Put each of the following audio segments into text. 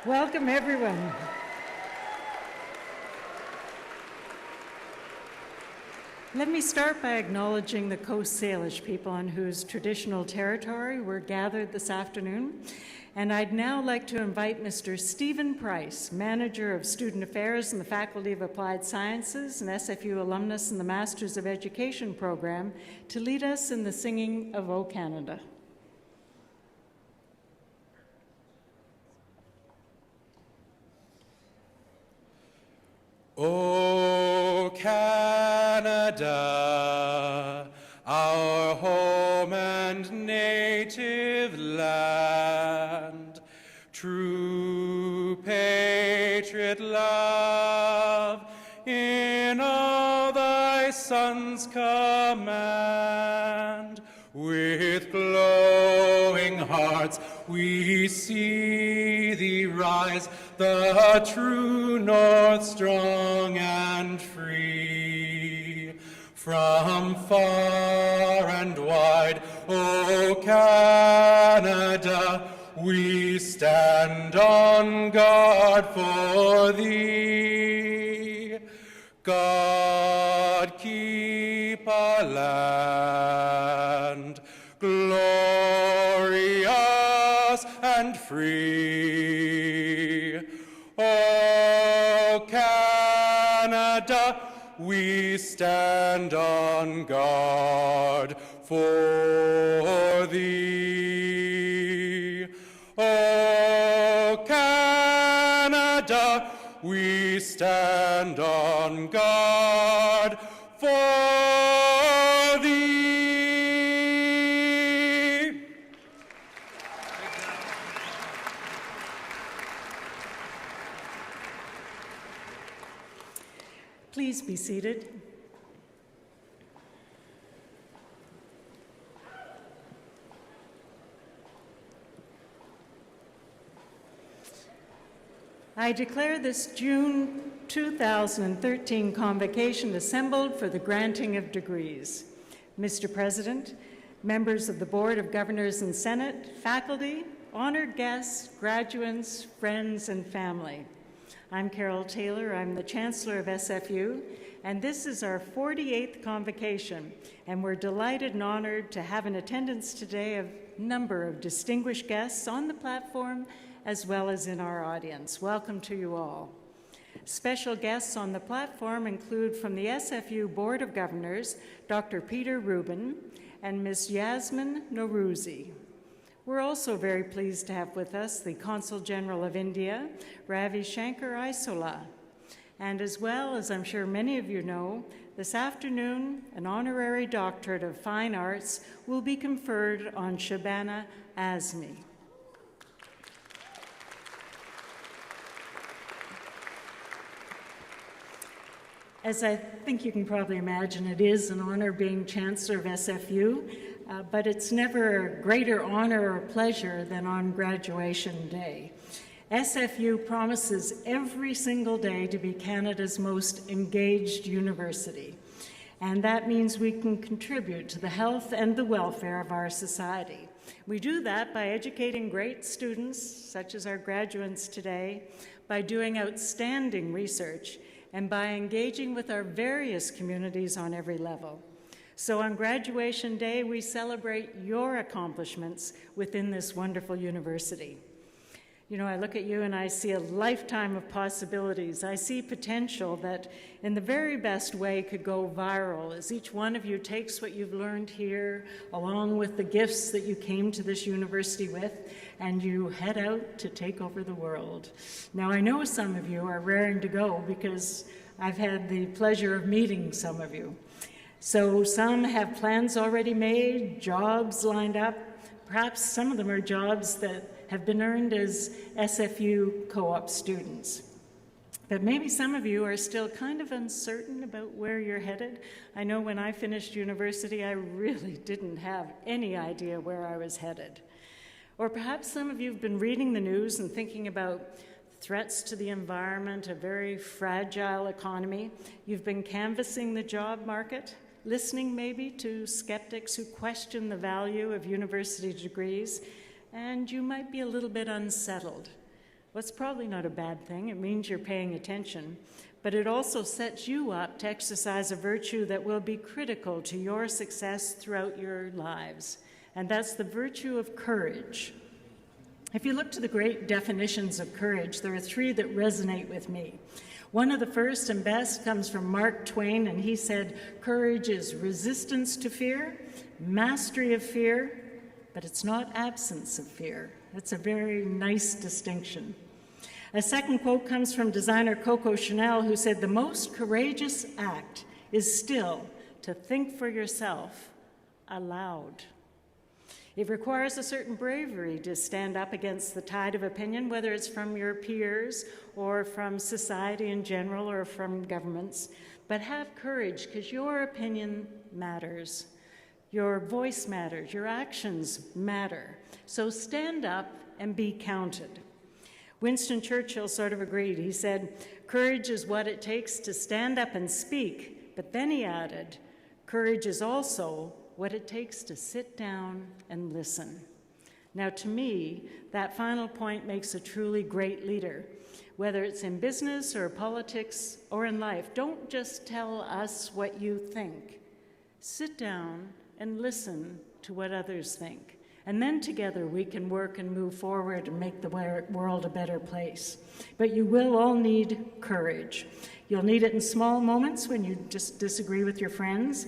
Welcome, everyone. Let me start by acknowledging the Coast Salish people on whose traditional territory we're gathered this afternoon. And I'd now like to invite Mr. Stephen Price, Manager of Student Affairs in the Faculty of Applied Sciences and SFU alumnus in the Masters of Education program, to lead us in the singing of O Canada. O Canada, our home and native land, true patriot love in all thy sons command. With glowing hearts we see thee rise, the true north strong and free. From far and wide, O Canada, we stand on guard for thee. God keep our land glorious and free. O Canada, we stand on guard for thee. O Canada, we stand on guard for thee. Please be seated. I declare this June 2013 Convocation assembled for the granting of degrees. Mr. President, members of the Board of Governors and Senate, faculty, honored guests, graduates, friends, and family. I'm Carol Taylor. I'm the Chancellor of SFU, and this is our 48th Convocation, and we're delighted and honored to have in attendance today a number of distinguished guests on the platform as well as in our audience. Welcome to you all. Special guests on the platform include from the SFU Board of Governors, Dr. Peter Rubin and Ms. Yasmin Nourouzi. We're also very pleased to have with us the Consul General of India, Ravi Shankar Isola. And as well, as I'm sure many of you know, this afternoon, an honorary doctorate of fine arts will be conferred on Shabana Azmi. As I think you can probably imagine, it is an honor being Chancellor of SFU, but it's never a greater honor or pleasure than on graduation day. SFU promises every single day to be Canada's most engaged university, and that means we can contribute to the health and the welfare of our society. We do that by educating great students, such as our graduates today, by doing outstanding research, and by engaging with our various communities on every level. So on graduation day, we celebrate your accomplishments within this wonderful university. You know, I look at you and I see a lifetime of possibilities. I see potential that in the very best way could go viral as each one of you takes what you've learned here, along with the gifts that you came to this university with, and you head out to take over the world. Now, I know some of you are raring to go because I've had the pleasure of meeting some of you. So some have plans already made, jobs lined up. Perhaps some of them are jobs that have been earned as SFU co-op students. But maybe some of you are still kind of uncertain about where you're headed. I know when I finished university, I really didn't have any idea where I was headed. Or perhaps some of you have been reading the news and thinking about threats to the environment, a very fragile economy. You've been canvassing the job market, listening maybe to skeptics who question the value of university degrees, and you might be a little bit unsettled. Well, it's probably not a bad thing. It means you're paying attention. But it also sets you up to exercise a virtue that will be critical to your success throughout your lives. And that's the virtue of courage. If you look to the great definitions of courage, there are three that resonate with me. One of the first and best comes from Mark Twain, and he said, "Courage is resistance to fear, mastery of fear, but it's not absence of fear." That's a very nice distinction. A second quote comes from designer Coco Chanel, who said, "The most courageous act is still to think for yourself aloud." It requires a certain bravery to stand up against the tide of opinion, whether it's from your peers or from society in general or from governments. But have courage, because your opinion matters. Your voice matters. Your actions matter. So stand up and be counted. Winston Churchill sort of agreed. He said, "Courage is what it takes to stand up and speak." But then he added, "Courage is also what it takes to sit down and listen." Now, to me, that final point makes a truly great leader. Whether it's in business or politics or in life, don't just tell us what you think. Sit down and listen to what others think. And then together we can work and move forward and make the world a better place. But you will all need courage. You'll need it in small moments when you just disagree with your friends.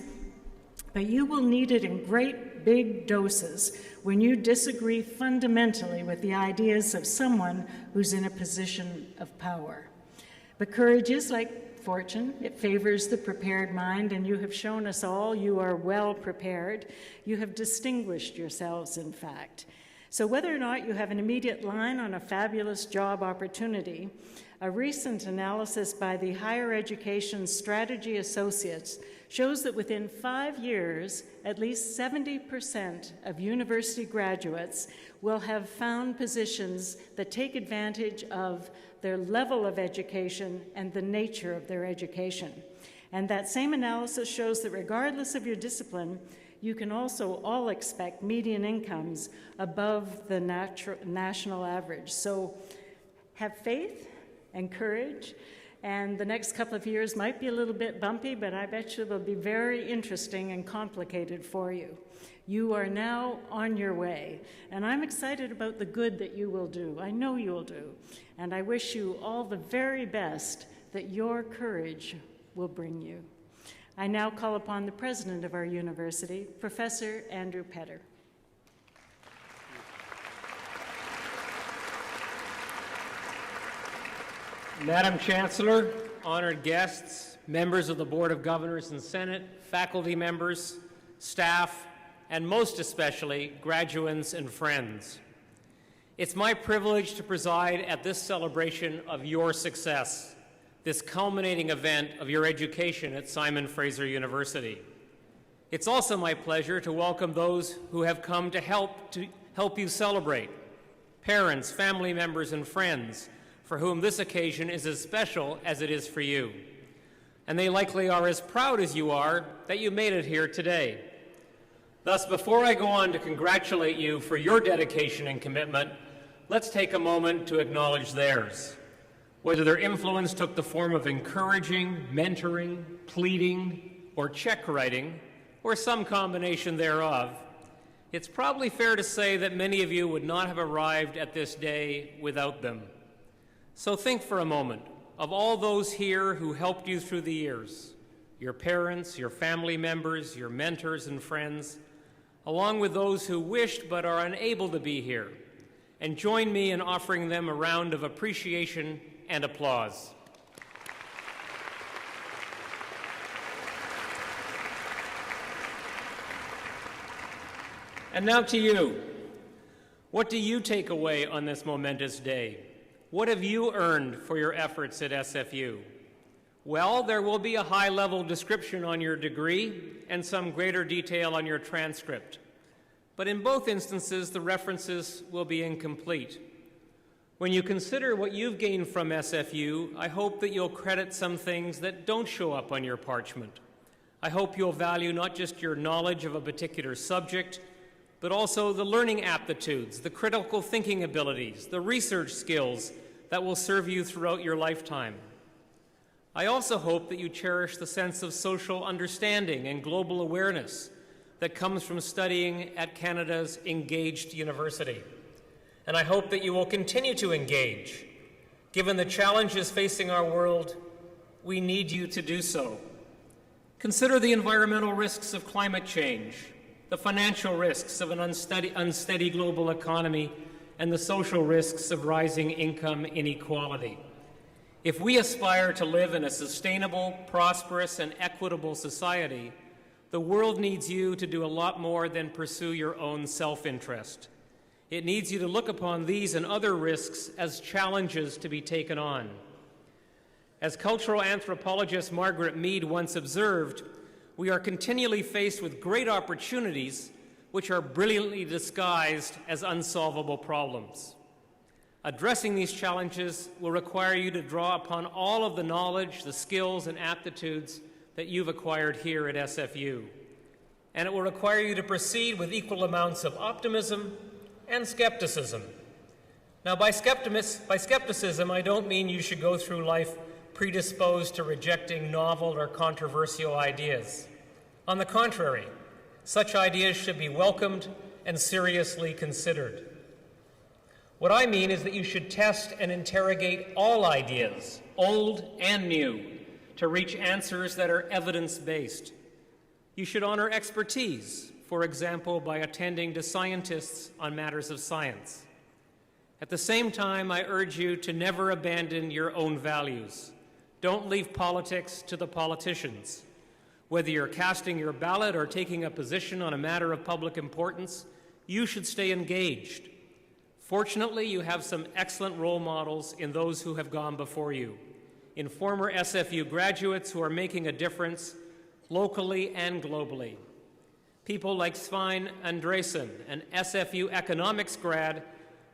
But you will need it in great big doses when you disagree fundamentally with the ideas of someone who's in a position of power. But courage is like fortune. It favors the prepared mind, and you have shown us all you are well prepared. You have distinguished yourselves, in fact. So whether or not you have an immediate line on a fabulous job opportunity, a recent analysis by the Higher Education Strategy Associates shows that within 5 years, at least 70% of university graduates will have found positions that take advantage of their level of education and the nature of their education. And that same analysis shows that regardless of your discipline, you can also all expect median incomes above the national average. So have faith and courage. And the next couple of years might be a little bit bumpy, but I bet you they'll be very interesting and complicated for you. You are now on your way, and I'm excited about the good that you will do. I know you will do, and I wish you all the very best that your courage will bring you. I now call upon the president of our university, Professor Andrew Petter. Madam Chancellor, honored guests, members of the Board of Governors and Senate, faculty members, staff, and most especially, graduands and friends. It's my privilege to preside at this celebration of your success, this culminating event of your education at Simon Fraser University. It's also my pleasure to welcome those who have come to help you celebrate, parents, family members, and friends, for whom this occasion is as special as it is for you. And they likely are as proud as you are that you made it here today. Thus, before I go on to congratulate you for your dedication and commitment, let's take a moment to acknowledge theirs. Whether their influence took the form of encouraging, mentoring, pleading, or check writing, or some combination thereof, it's probably fair to say that many of you would not have arrived at this day without them. So think for a moment of all those here who helped you through the years, your parents, your family members, your mentors and friends, along with those who wished but are unable to be here, and join me in offering them a round of appreciation and applause. And now to you. What do you take away on this momentous day? What have you earned for your efforts at SFU? Well, there will be a high-level description on your degree and some greater detail on your transcript. But in both instances, the references will be incomplete. When you consider what you've gained from SFU, I hope that you'll credit some things that don't show up on your parchment. I hope you'll value not just your knowledge of a particular subject, but also the learning aptitudes, the critical thinking abilities, the research skills, that will serve you throughout your lifetime. I also hope that you cherish the sense of social understanding and global awareness that comes from studying at Canada's engaged university. And I hope that you will continue to engage. Given the challenges facing our world, we need you to do so. Consider the environmental risks of climate change, the financial risks of an unsteady global economy, and the social risks of rising income inequality. If we aspire to live in a sustainable, prosperous, and equitable society, the world needs you to do a lot more than pursue your own self-interest. It needs you to look upon these and other risks as challenges to be taken on. As cultural anthropologist Margaret Mead once observed, we are continually faced with great opportunities which are brilliantly disguised as unsolvable problems. Addressing these challenges will require you to draw upon all of the knowledge, the skills, and aptitudes that you've acquired here at SFU. And it will require you to proceed with equal amounts of optimism and skepticism. Now, by skepticism, I don't mean you should go through life predisposed to rejecting novel or controversial ideas. On the contrary, such ideas should be welcomed and seriously considered. What I mean is that you should test and interrogate all ideas, old and new, to reach answers that are evidence-based. You should honor expertise, for example, by attending to scientists on matters of science. At the same time, I urge you to never abandon your own values. Don't leave politics to the politicians. Whether you're casting your ballot or taking a position on a matter of public importance, you should stay engaged. Fortunately, you have some excellent role models in those who have gone before you, in former SFU graduates who are making a difference locally and globally. People like Svein Andresen, an SFU economics grad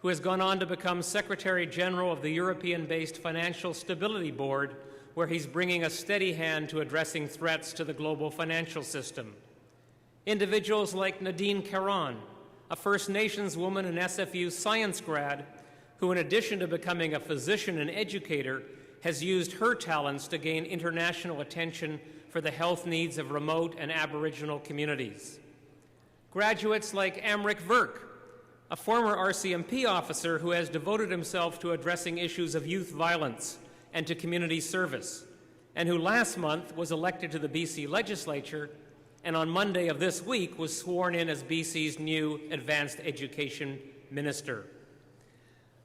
who has gone on to become Secretary General of the European-based Financial Stability Board, where he's bringing a steady hand to addressing threats to the global financial system. Individuals like Nadine Caron, a First Nations woman and SFU science grad, who in addition to becoming a physician and educator, has used her talents to gain international attention for the health needs of remote and Aboriginal communities. Graduates like Amrik Verk, a former RCMP officer who has devoted himself to addressing issues of youth violence and to community service, and who last month was elected to the BC legislature and on Monday of this week was sworn in as BC's new advanced education minister.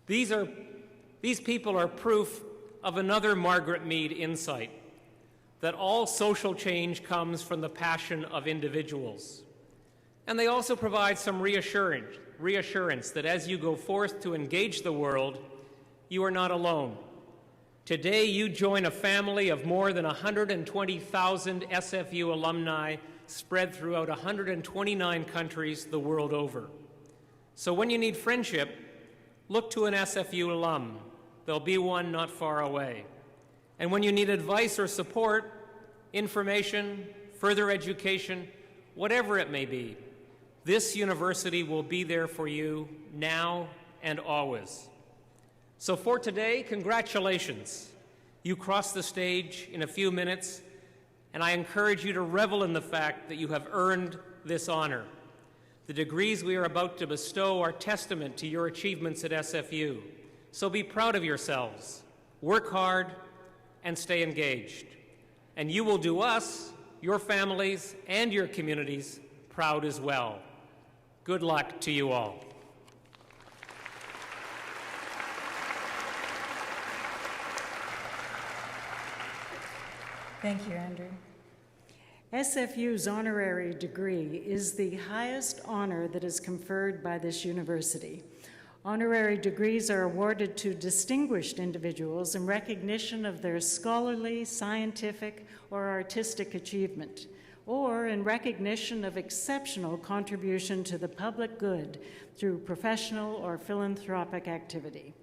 These people are proof of another Margaret Mead insight, that all social change comes from the passion of individuals. And they also provide some reassurance that as you go forth to engage the world, you are not alone. Today, you join a family of more than 120,000 SFU alumni spread throughout 129 countries the world over. So when you need friendship, look to an SFU alum. There'll be one not far away. And when you need advice or support, information, further education, whatever it may be, this university will be there for you now and always. So for today, congratulations. You cross the stage in a few minutes, and I encourage you to revel in the fact that you have earned this honor. The degrees we are about to bestow are testament to your achievements at SFU. So be proud of yourselves, work hard, and stay engaged. And you will do us, your families, and your communities proud as well. Good luck to you all. Thank you, Andrew. SFU's honorary degree is the highest honor that is conferred by this university. Honorary degrees are awarded to distinguished individuals in recognition of their scholarly, scientific, or artistic achievement, or in recognition of exceptional contribution to the public good through professional or philanthropic activity.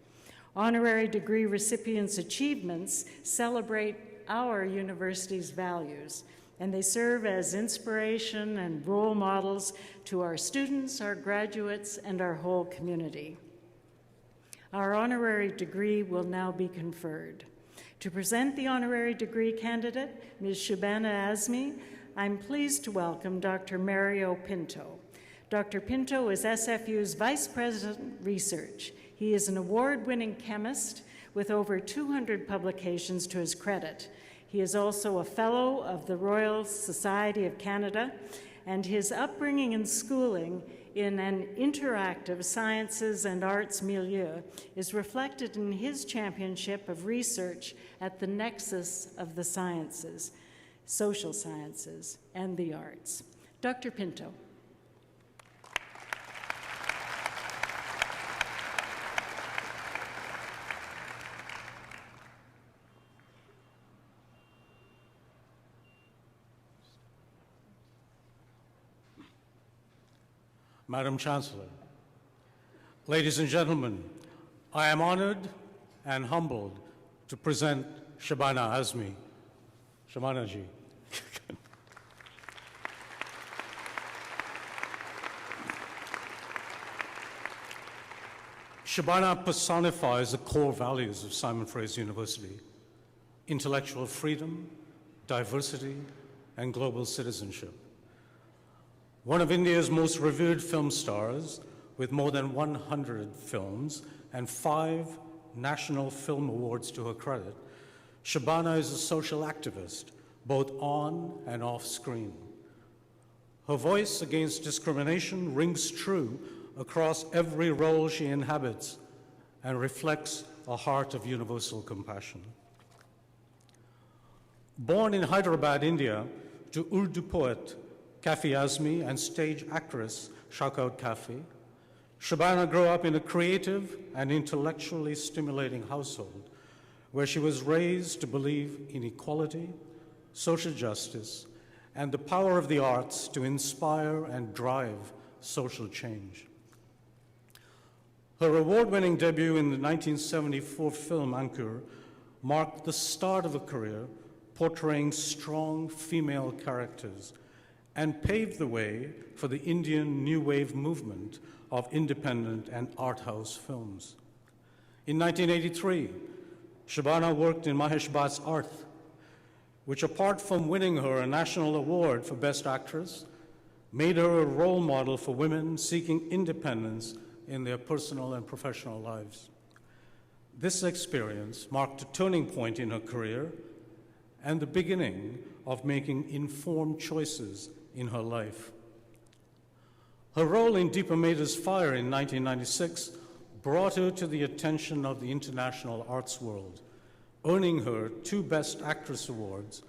Honorary degree recipients' achievements celebrate our university's values, and they serve as inspiration and role models to our students, our graduates, and our whole community. Our honorary degree will now be conferred. To present the honorary degree candidate, Ms. Shabana Azmi, I'm pleased to welcome Dr. Mario Pinto. Dr. Pinto is SFU's Vice President Research. He is an award-winning chemist with over 200 publications to his credit. He is also a Fellow of the Royal Society of Canada, and his upbringing and schooling in an interactive sciences and arts milieu is reflected in his championship of research at the nexus of the sciences, social sciences, and the arts. Dr. Pinto. Madam Chancellor, ladies and gentlemen, I am honored and humbled to present Shabana Azmi. Shabana ji. Shabana personifies the core values of Simon Fraser University: intellectual freedom, diversity, and global citizenship. One of India's most revered film stars, with more than 100 films and 5 National Film Awards to her credit, Shabana is a social activist, both on and off screen. Her voice against discrimination rings true across every role she inhabits and reflects a heart of universal compassion. Born in Hyderabad, India, to Urdu poet Kafi Azmi and stage actress Shaukat Kafi, Shabana grew up in a creative and intellectually stimulating household where she was raised to believe in equality, social justice, and the power of the arts to inspire and drive social change. Her award-winning debut in the 1974 film Ankur marked the start of a career portraying strong female characters and paved the way for the Indian New Wave movement of independent and art house films. In 1983, Shabana worked in Mahesh Bhatt's Arth, which, apart from winning her a national award for Best Actress, made her a role model for women seeking independence in their personal and professional lives. This experience marked a turning point in her career and the beginning of making informed choices in her life. Her role in Deepa Mehta's Fire in 1996 brought her to the attention of the international arts world, earning her 2 Best Actress awards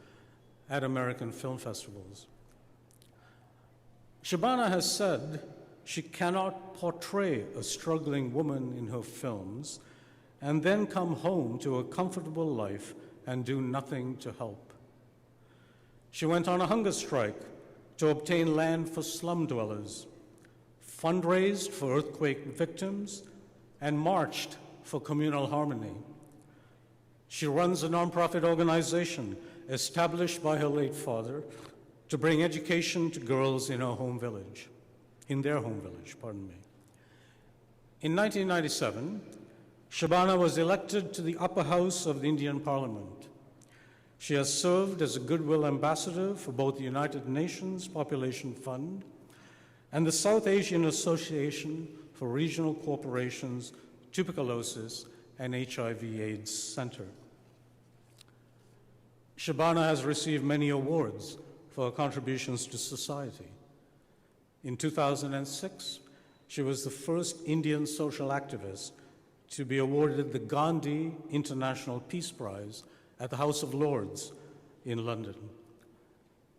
at American film festivals. Shabana has said she cannot portray a struggling woman in her films and then come home to a comfortable life and do nothing to help. She went on a hunger strike to obtain land for slum dwellers, fundraised for earthquake victims, and marched for communal harmony. She runs a nonprofit organization established by her late father to bring education to girls in their home village. In 1997, Shabana was elected to the upper house of the Indian Parliament. She has served as a Goodwill Ambassador for both the United Nations Population Fund and the South Asian Association for Regional Corporations, Tuberculosis and HIV/AIDS Center. Shabana has received many awards for her contributions to society. In 2006, she was the first Indian social activist to be awarded the Gandhi International Peace Prize at the House of Lords in London.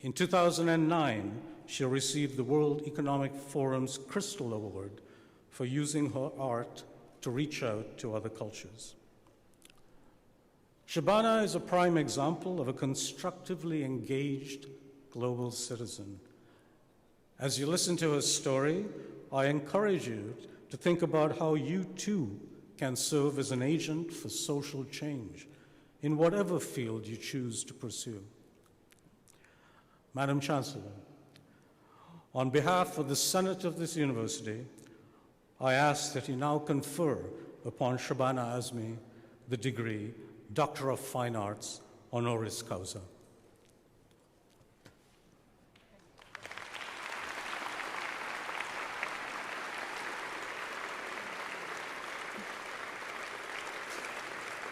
In 2009, she received the World Economic Forum's Crystal Award for using her art to reach out to other cultures. Shabana is a prime example of a constructively engaged global citizen. As you listen to her story, I encourage you to think about how you too can serve as an agent for social change in whatever field you choose to pursue. Madam Chancellor, on behalf of the Senate of this university, I ask that you now confer upon Shabana Azmi the degree Doctor of Fine Arts, honoris causa.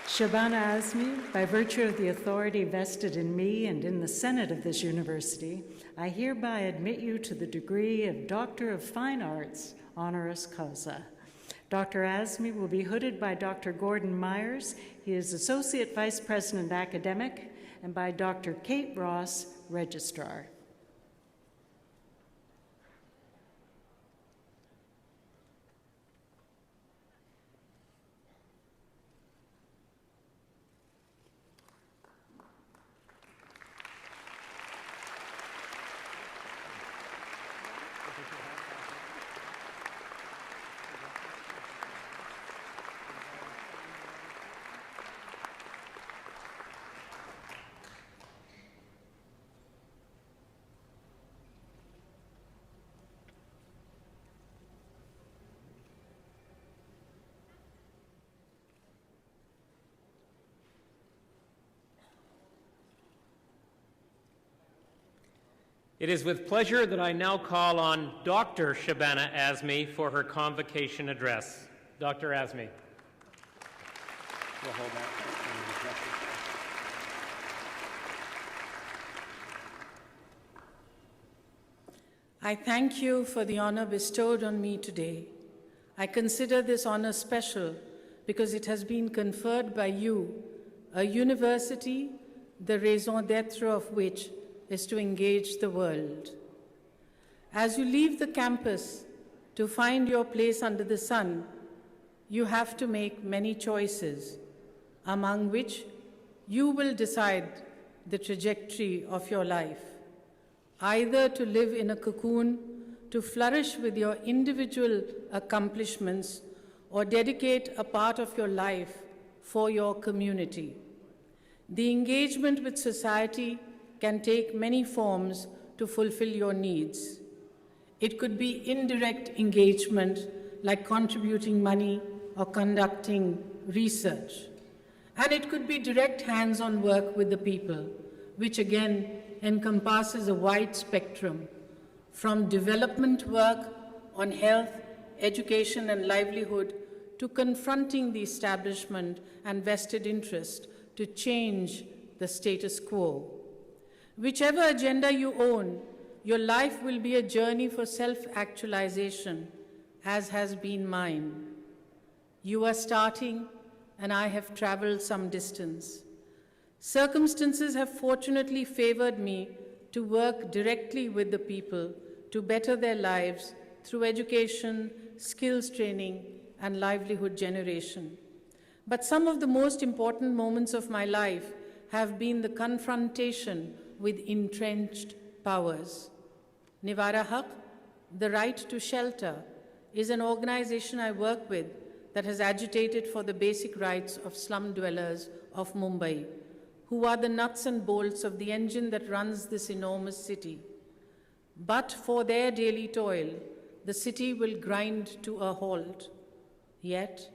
Shabana Azmi, by virtue of the authority vested in me and in the Senate of this university, I hereby admit you to the degree of Doctor of Fine Arts, honoris causa. Dr. Azmi will be hooded by Dr. Gordon Myers. He is Associate Vice President Academic, and by Dr. Kate Ross, Registrar. It is with pleasure that I now call on Dr. Shabana Azmi for her convocation address. Dr. Azmi. I thank you for the honor bestowed on me today. I consider this honor special because it has been conferred by you, a university, the raison d'etre of which is to engage the world. As you leave the campus to find your place under the sun, you have to make many choices, among which you will decide the trajectory of your life, either to live in a cocoon, to flourish with your individual accomplishments, or dedicate a part of your life for your community. The engagement with society can take many forms to fulfill your needs. It could be indirect engagement, like contributing money or conducting research. And it could be direct hands-on work with the people, which again encompasses a wide spectrum, from development work on health, education, and livelihood to confronting the establishment and vested interest to change the status quo. Whichever agenda you own, your life will be a journey for self-actualization, as has been mine. You are starting, and I have traveled some distance. Circumstances have fortunately favored me to work directly with the people to better their lives through education, skills training, and livelihood generation. But some of the most important moments of my life have been the confrontation with entrenched powers. Nivara Haq, the right to shelter, is an organization I work with that has agitated for the basic rights of slum dwellers of Mumbai, who are the nuts and bolts of the engine that runs this enormous city. But for their daily toil, the city will grind to a halt. Yet,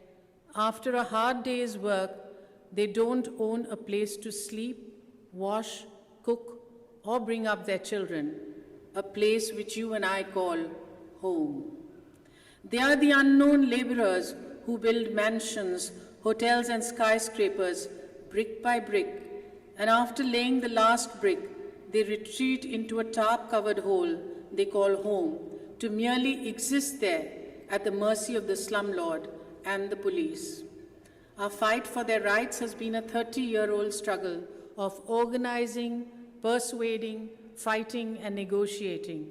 after a hard day's work, they don't own a place to sleep, wash, cook, or bring up their children, a place which you and I call home. They are the unknown laborers who build mansions, hotels, and skyscrapers brick by brick, and after laying the last brick, they retreat into a tarp-covered hole they call home to merely exist there at the mercy of the slumlord and the police. Our fight for their rights has been a 30-year-old struggle of organizing, persuading, fighting, and negotiating.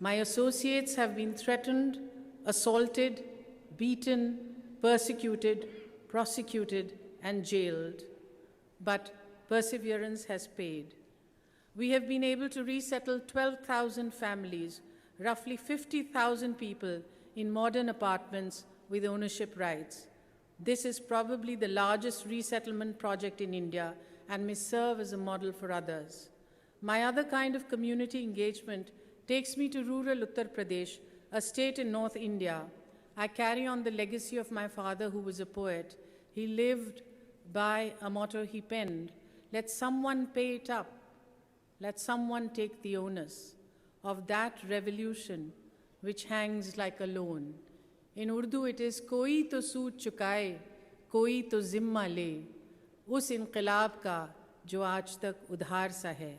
My associates have been threatened, assaulted, beaten, persecuted, prosecuted, and jailed. But perseverance has paid. We have been able to resettle 12,000 families, roughly 50,000 people, in modern apartments with ownership rights. This is probably the largest resettlement project in India and may serve as a model for others. My other kind of community engagement takes me to rural Uttar Pradesh, a state in North India, I carry on the legacy of my father, who was a poet. He lived by a motto he penned: let someone pay it up, let someone take the onus of that revolution which hangs like a loan. In Urdu it is, koi to sood chukaye, koi to zimma le, us inqilab ka jo aaj tak udhar sa hai.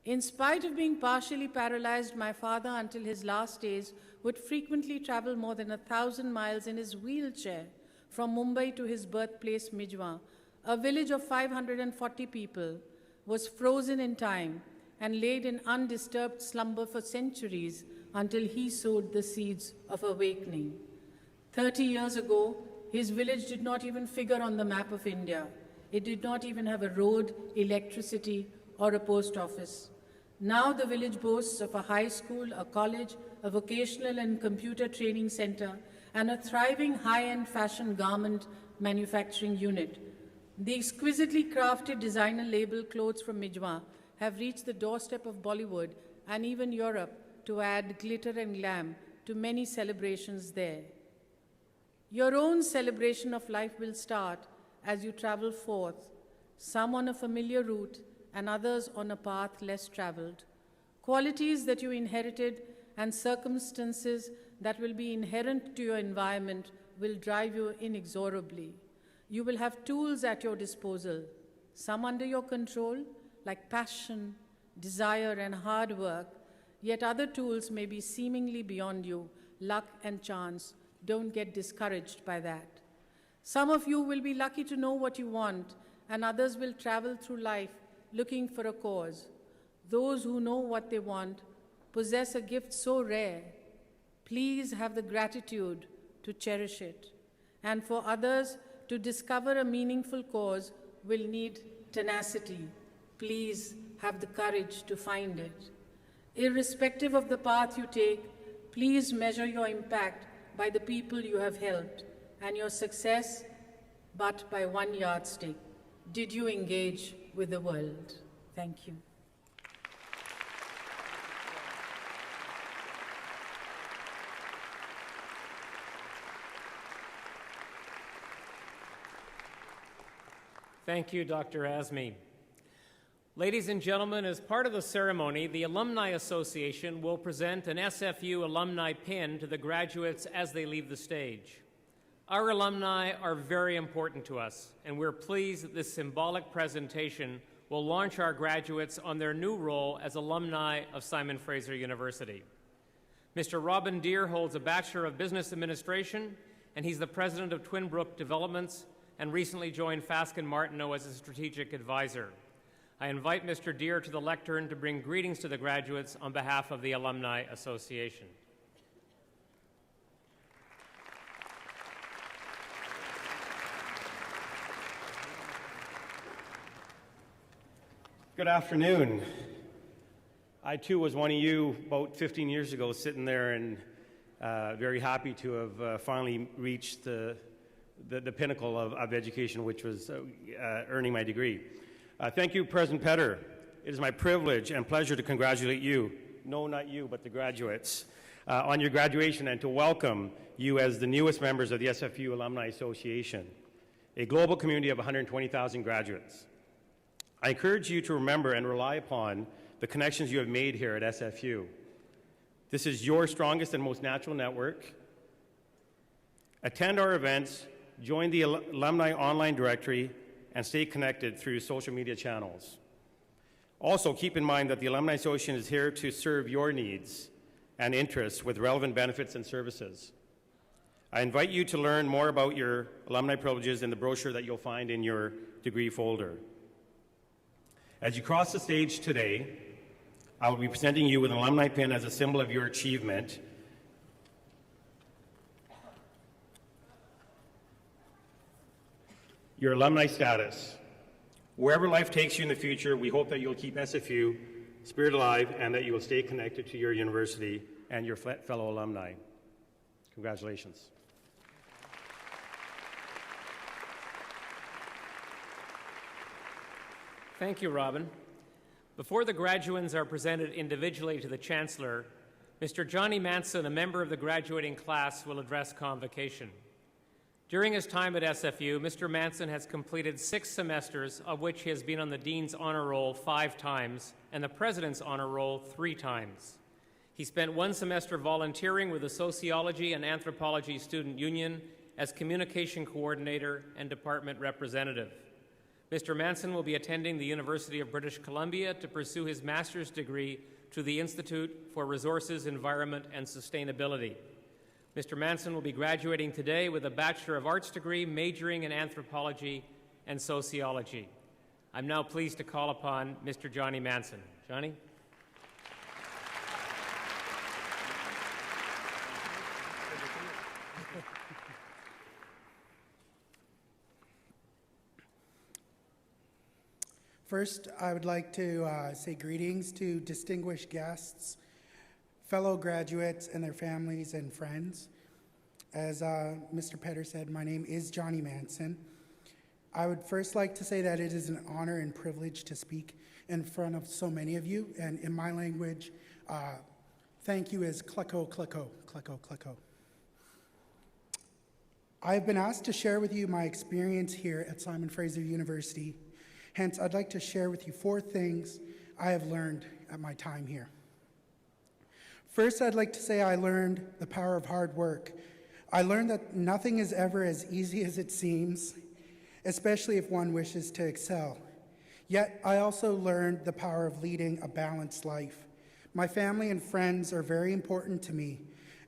In spite of being partially paralyzed, my father, until his last days, would frequently travel more than 1,000 miles in his wheelchair from Mumbai to his birthplace, Mijwa. A village of 540 people was frozen in time and laid in undisturbed slumber for centuries until he sowed the seeds of awakening. 30 years ago, his village did not even figure on the map of India. It did not even have a road, electricity, or a post office. Now the village boasts of a high school, a college, a vocational and computer training center, and a thriving high-end fashion garment manufacturing unit. The exquisitely crafted designer label clothes from Mijwa have reached the doorstep of Bollywood and even Europe to add glitter and glam to many celebrations there. Your own celebration of life will start as you travel forth, some on a familiar route and others on a path less traveled. Qualities that you inherited and circumstances that will be inherent to your environment will drive you inexorably. You will have tools at your disposal, some under your control, like passion, desire, and hard work, yet other tools may be seemingly beyond you, luck and chance. Don't get discouraged by that. Some of you will be lucky to know what you want, and others will travel through life looking for a cause. Those who know what they want possess a gift so rare. Please have the gratitude to cherish it. And for others, to discover a meaningful cause will need tenacity. Please have the courage to find it. Irrespective of the path you take, please measure your impact by the people you have helped and your success but by one yardstick. Did you engage with the world? Thank you. Thank you, Dr. Azmi. Ladies and gentlemen, as part of the ceremony, the Alumni Association will present an SFU alumni pin to the graduates as they leave the stage. Our alumni are very important to us, and we're pleased that this symbolic presentation will launch our graduates on their new role as alumni of Simon Fraser University. Mr. Robin Deere holds a Bachelor of Business Administration, and he's the president of Twin Brook Developments and recently joined Fasken Martineau as a strategic advisor. I invite Mr. Deere to the lectern to bring greetings to the graduates on behalf of the Alumni Association. Good afternoon. I too was one of you about 15 years ago sitting there and very happy to have finally reached the pinnacle of education, which was earning my degree. Thank you, President Petter. It is my privilege and pleasure to congratulate you, no, not you, but the graduates, on your graduation and to welcome you as the newest members of the SFU Alumni Association, a global community of 120,000 graduates. I encourage you to remember and rely upon the connections you have made here at SFU. This is your strongest and most natural network. Attend our events, join the Alumni Online Directory, and stay connected through social media channels. Also, keep in mind that the Alumni Association is here to serve your needs and interests with relevant benefits and services. I invite you to learn more about your alumni privileges in the brochure that you'll find in your degree folder. As you cross the stage today, I will be presenting you with an alumni pin as a symbol of your achievement. Your alumni status. Wherever life takes you in the future, we hope that you'll keep SFU spirit alive and that you will stay connected to your university and your fellow alumni. Congratulations. Thank you, Robin. Before the graduands are presented individually to the Chancellor, Mr. Johnny Manson, a member of the graduating class, will address Convocation. During his time at SFU, Mr. Manson has completed 6 semesters, of which he has been on the Dean's Honor Roll 5 times and the President's Honor Roll 3 times. He spent 1 semester volunteering with the Sociology and Anthropology Student Union as Communication Coordinator and Department Representative. Mr. Manson will be attending the University of British Columbia to pursue his master's degree through the Institute for Resources, Environment, and Sustainability. Mr. Manson will be graduating today with a Bachelor of Arts degree majoring in anthropology and sociology. I'm now pleased to call upon Mr. Johnny Manson. Johnny? First, I would like to say greetings to distinguished guests, fellow graduates and their families and friends. As Mr. Petter said, my name is Johnny Manson. I would first like to say that it is an honor and privilege to speak in front of so many of you, and in my language, thank you is kleko, kleko, kleko, kleko. I've been asked to share with you my experience here at Simon Fraser University. Hence, I'd like to share with you 4 things I have learned at my time here. First, I'd like to say I learned the power of hard work. I learned that nothing is ever as easy as it seems, especially if one wishes to excel. Yet, I also learned the power of leading a balanced life. My family and friends are very important to me,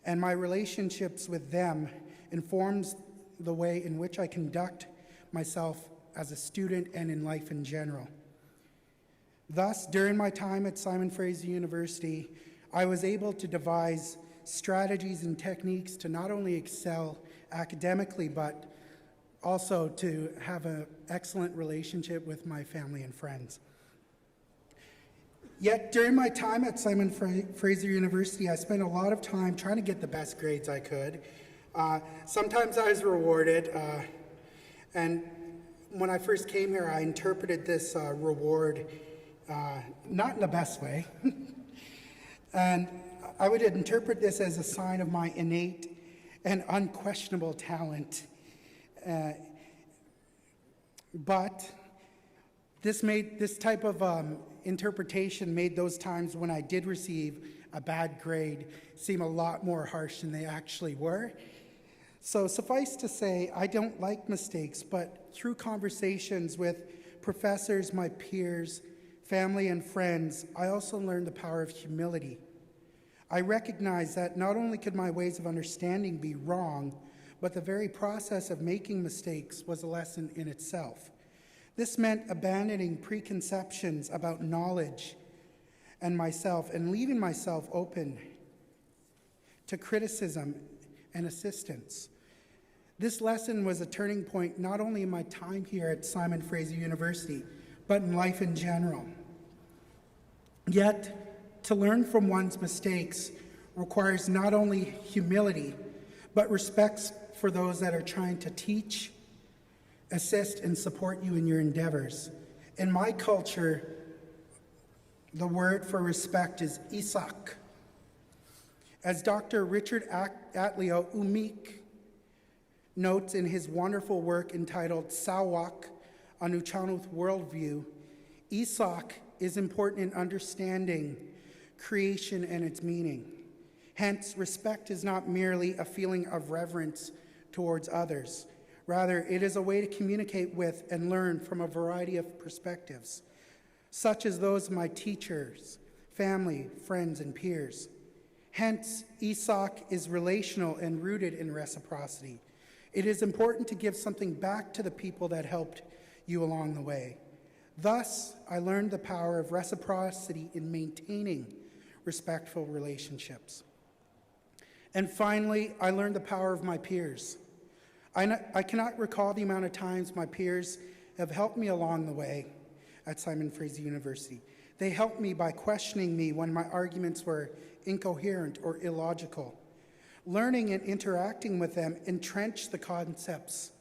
and my relationships with them informs the way in which I conduct myself as a student and in life in general. Thus, during my time at Simon Fraser University, I was able to devise strategies and techniques to not only excel academically, but also to have an excellent relationship with my family and friends. Yet, during my time at Simon Fraser University, I spent a lot of time trying to get the best grades I could. Sometimes I was rewarded, and when I first came here, I interpreted this reward not in the best way. And I would interpret this as a sign of my innate and unquestionable talent. But this type of interpretation made those times when I did receive a bad grade seem a lot more harsh than they actually were. So suffice to say, I don't like mistakes, but through conversations with professors, my peers, family, and friends, I also learned the power of humility. I recognized that not only could my ways of understanding be wrong, but the very process of making mistakes was a lesson in itself. This meant abandoning preconceptions about knowledge and myself and leaving myself open to criticism and assistance. This lesson was a turning point not only in my time here at Simon Fraser University, but in life in general. Yet, to learn from one's mistakes requires not only humility, but respect for those that are trying to teach, assist, and support you in your endeavors. In my culture, the word for respect is isak. As Dr. Richard Atleo Umik notes in his wonderful work entitled Sawak, a Nuchanuth Worldview, Isak is important in understanding creation and its meaning. Hence, respect is not merely a feeling of reverence towards others. Rather, it is a way to communicate with and learn from a variety of perspectives, such as those of my teachers, family, friends, and peers. Hence, Isak is relational and rooted in reciprocity. It is important to give something back to the people that helped you along the way. Thus, I learned the power of reciprocity in maintaining respectful relationships. And finally, I learned the power of my peers. I cannot recall the amount of times my peers have helped me along the way at Simon Fraser University. They helped me by questioning me when my arguments were incoherent or illogical. Learning and interacting with them entrenched the concepts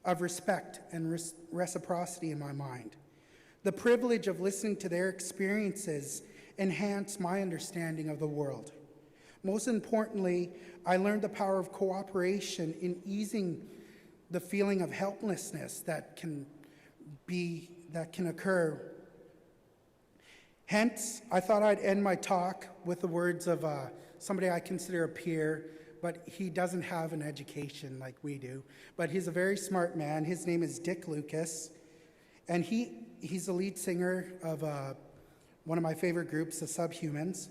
of respect and reciprocity in my mind. The privilege of listening to their experiences enhanced my understanding of the world. Most importantly, I learned the power of cooperation in easing the feeling of helplessness that can occur. Hence, I thought I'd end my talk with the words of somebody I consider a peer, but he doesn't have an education like we do. But he's a very smart man. His name is Dick Lucas, and he's the lead singer of one of my favorite groups, the Subhumans,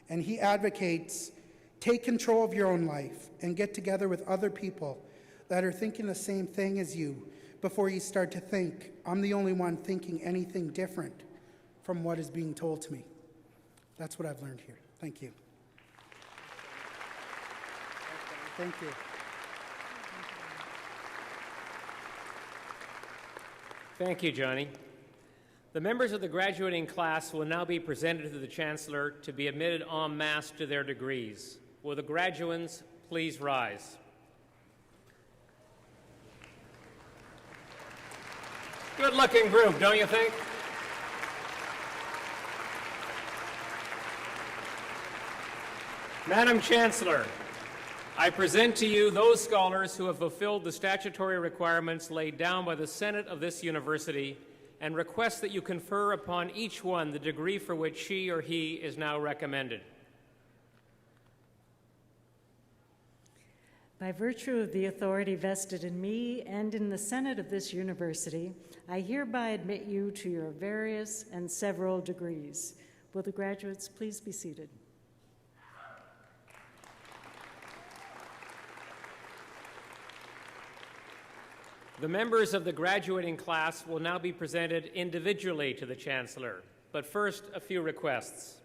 and he advocates take control of your own life and get together with other people that are thinking the same thing as you before you start to think, I'm the only one thinking anything different from what is being told to me. That's what I've learned here. Thank you. Thank you. Thank you, Johnny. The members of the graduating class will now be presented to the Chancellor to be admitted en masse to their degrees. Will the graduands please rise? Good-looking group, don't you think? Madam Chancellor, I present to you those scholars who have fulfilled the statutory requirements laid down by the Senate of this university and request that you confer upon each one the degree for which she or he is now recommended. By virtue of the authority vested in me and in the Senate of this university, I hereby admit you to your various and several degrees. Will the graduates please be seated? The members of the graduating class will now be presented individually to the Chancellor, but first, a few requests.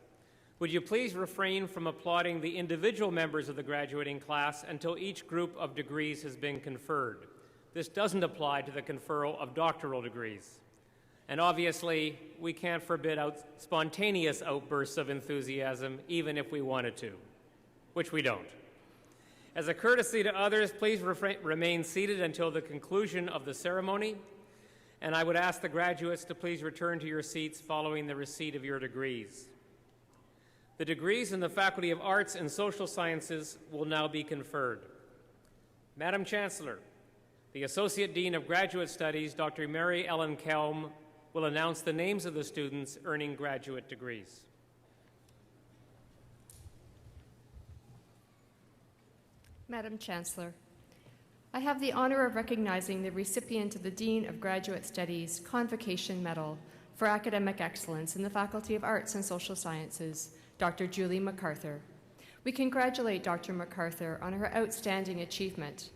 Would you please refrain from applauding the individual members of the graduating class until each group of degrees has been conferred? This doesn't apply to the conferral of doctoral degrees. And obviously, we can't forbid spontaneous outbursts of enthusiasm, even if we wanted to, which we don't. As a courtesy to others, please remain seated until the conclusion of the ceremony, and I would ask the graduates to please return to your seats following the receipt of your degrees. The degrees in the Faculty of Arts and Social Sciences will now be conferred. Madam Chancellor, the Associate Dean of Graduate Studies, Dr. Mary Ellen Kelm, will announce the names of the students earning graduate degrees. Madam Chancellor, I have the honor of recognizing the recipient of the Dean of Graduate Studies Convocation Medal for Academic Excellence in the Faculty of Arts and Social Sciences, Dr. Julie MacArthur. We congratulate Dr. MacArthur on her outstanding achievement.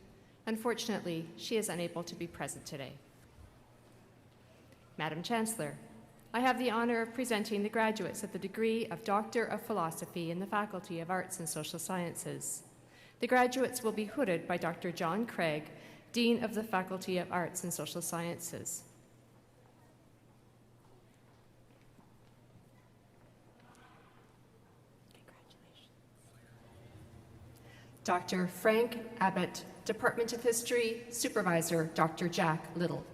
Unfortunately, she is unable to be present today. Madam Chancellor, I have the honor of presenting the graduates of the degree of Doctor of Philosophy in the Faculty of Arts and Social Sciences. The graduates will be hooded by Dr. John Craig, Dean of the Faculty of Arts and Social Sciences. Dr. Frank Abbott, Department of History, Supervisor Dr. Jack Little.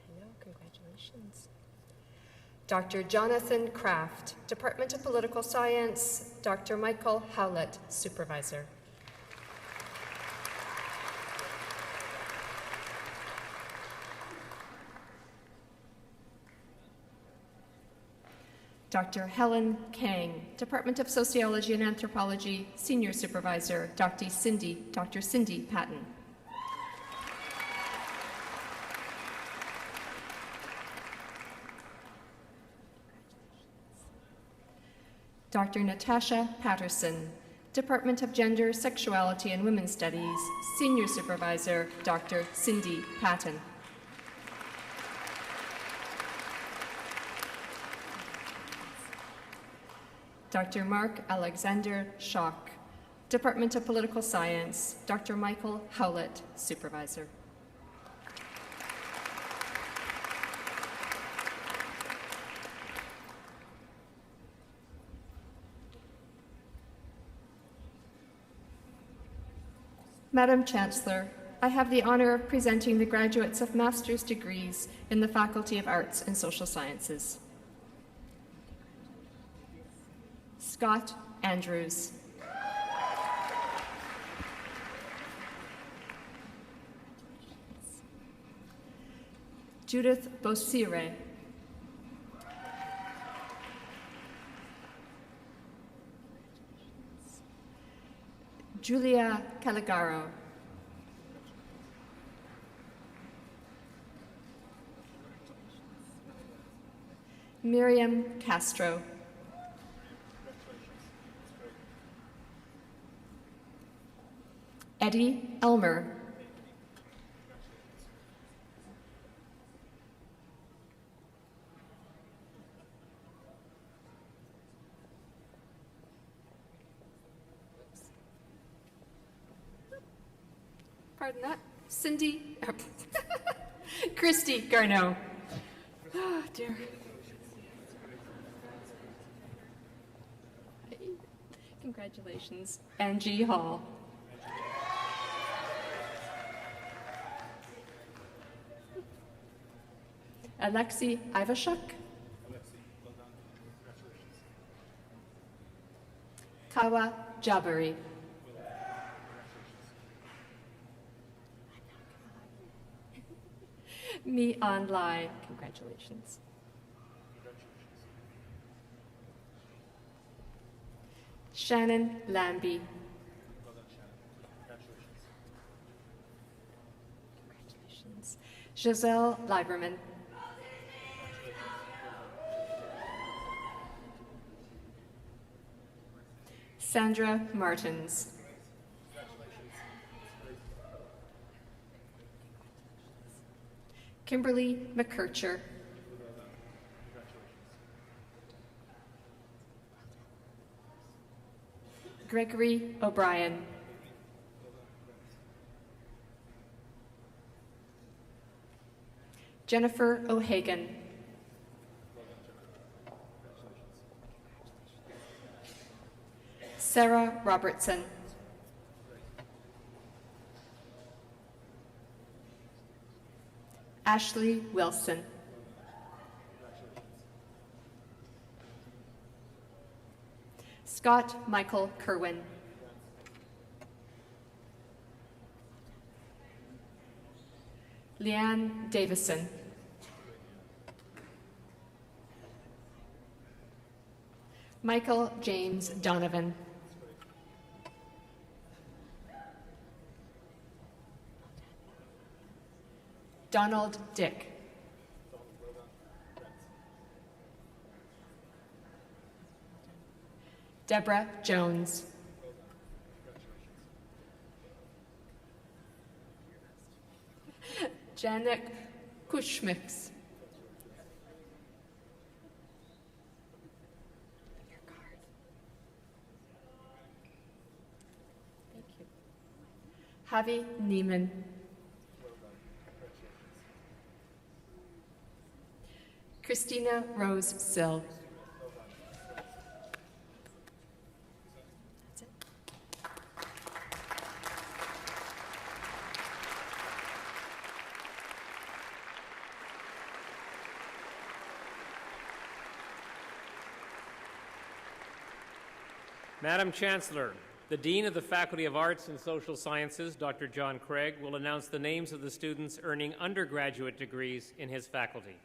Hello, congratulations. Dr. Jonathan Kraft, Department of Political Science, Dr. Michael Howlett, Supervisor. Dr. Helen Kang, Department of Sociology and Anthropology, Senior Supervisor, Dr. Cindy Patton. Dr. Natasha Patterson, Department of Gender, Sexuality, and Women's Studies, Senior Supervisor, Dr. Cindy Patton. Dr. Mark Alexander Schock, Department of Political Science, Dr. Michael Howlett, Supervisor. Madam Chancellor, I have the honor of presenting the graduates of master's degrees in the Faculty of Arts and Social Sciences. Scott Andrews. Judith Bosire. Julia Caligaro. Miriam Castro. Eddie Elmer. Pardon that. Cindy. Christy Garneau. Oh, dear. Congratulations. Angie Hall. Alexei Ivashuk. Kawa Jabari. Mi On Lai. Congratulations. Shannon Lambie. Congratulations. Giselle Lieberman. Sandra Martins. Kimberly McKercher. Gregory O'Brien. Jennifer O'Hagan. Sarah Robertson. Ashley Wilson. Scott Michael Kerwin. Leanne Davison. Michael James Donovan. Donald Dick. Deborah Jones. Janek Kushmix. Thank you. Javi Neiman. Christina Rose Sill. That's it. Madam Chancellor, the Dean of the Faculty of Arts and Social Sciences, Dr. John Craig, will announce the names of the students earning undergraduate degrees in his faculty.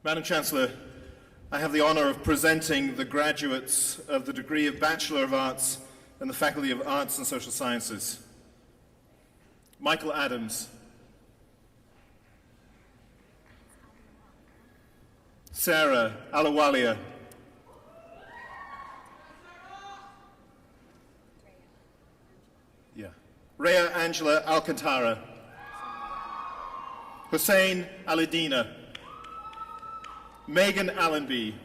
Madam Chancellor, I have the honor of presenting the graduates of the degree of Bachelor of Arts in the Faculty of Arts and Social Sciences. Michael Adams. Sarah Alawalia. Rhea Angela Alcantara. Hussein Alidina. Megan Allenby.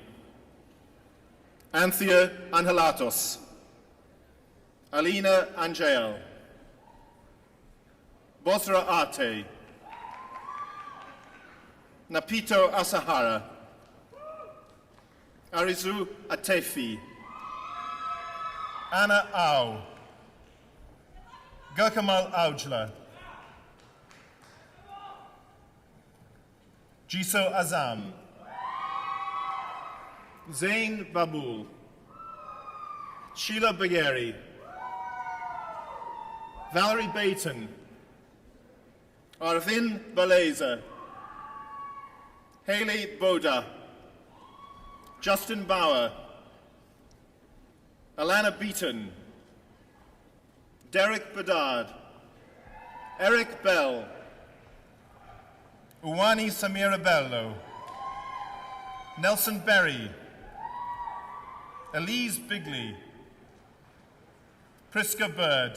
Anthea Angelatos. Alina Angel. Bosra Ate. Napito Asahara. Arizu Atefi. Anna Au. Gurkamal Aujla, Jiso Azam, Zain Babul, Sheila Bagheri, Valerie Bayton, Arvin Baleza, Haley Boda, Justin Bauer, Alana Beaton, Derek Bedard, Eric Bell, Uwani Samira Bello, Nelson Berry, Elise Bigley, Priska Bird,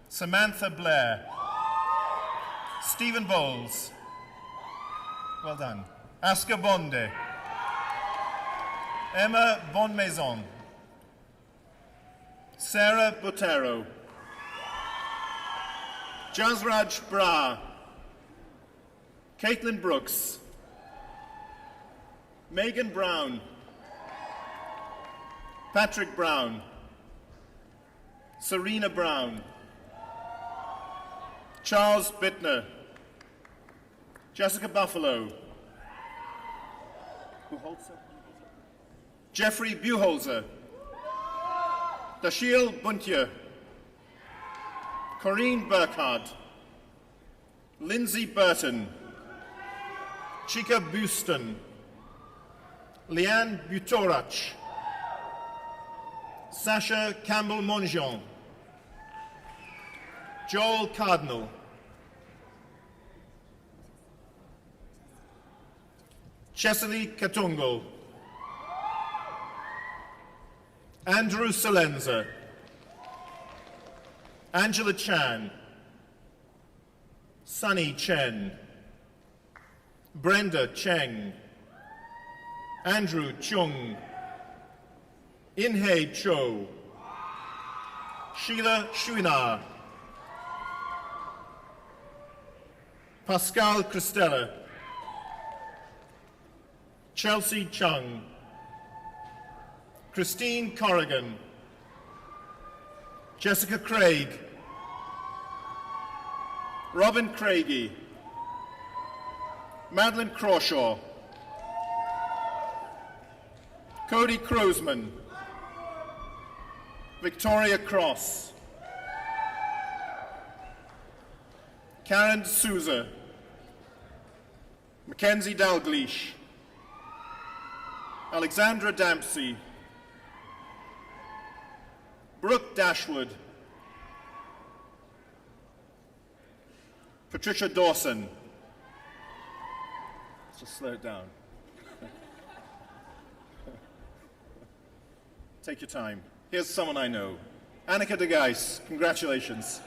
Samantha Blair, Stephen Bowles, well done, Aska Bonde, Emma Bonmaison, Sarah Botero, Jazraj Bra, Caitlin Brooks, Megan Brown, Patrick Brown, Serena Brown, Charles Bittner, Jessica Buffalo, Jeffrey Buholzer, Dashiel Buntier, Corinne Burkhardt, Lindsay Burton, Chika Buston, Leanne Butorach, Sasha Campbell-Mongeon, Joel Cardinal, Chesley Katungo, Andrew Salenza, Angela Chan, Sunny Chen, Brenda Cheng, Andrew Chung, Inhei Cho, Sheila Shuinar, Pascal Christella, Chelsea Chung, Christine Corrigan, Jessica Craig, Robin Craigie, Madeline Crawshaw, Cody Crozman, Victoria Cross, Karen Souza, Mackenzie Dalgleish, Alexandra Dempsey, Brooke Dashwood, Patricia Dawson. Let's just slow it down. Take your time. Here's someone I know. Annika de Geis, congratulations.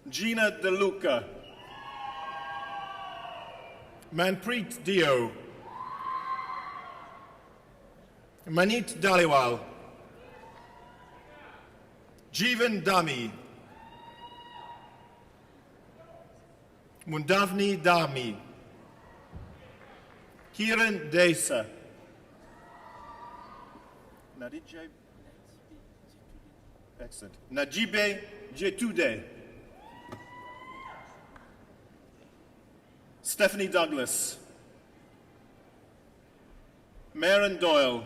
Gina De Luca, Manpreet Dio, Manit Daliwal, Jeevan Dami, Mundavni Dami, Kiran Desa, excellent, Najibe Jetude, Stephanie Douglas, Maren Doyle,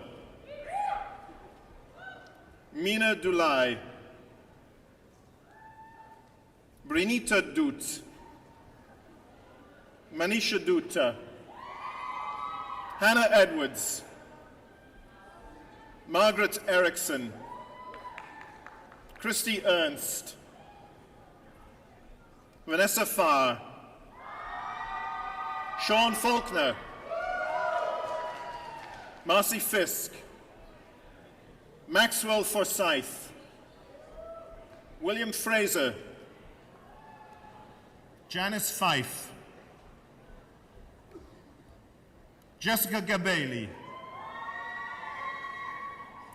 Mina Dulai, Brinita Dut, Manisha Dutta, Hannah Edwards, Margaret Erickson, Christy Ernst, Vanessa Farr, Sean Faulkner, Marcy Fisk, Maxwell Forsyth, William Fraser, Janice Fife, Jessica Gabeli,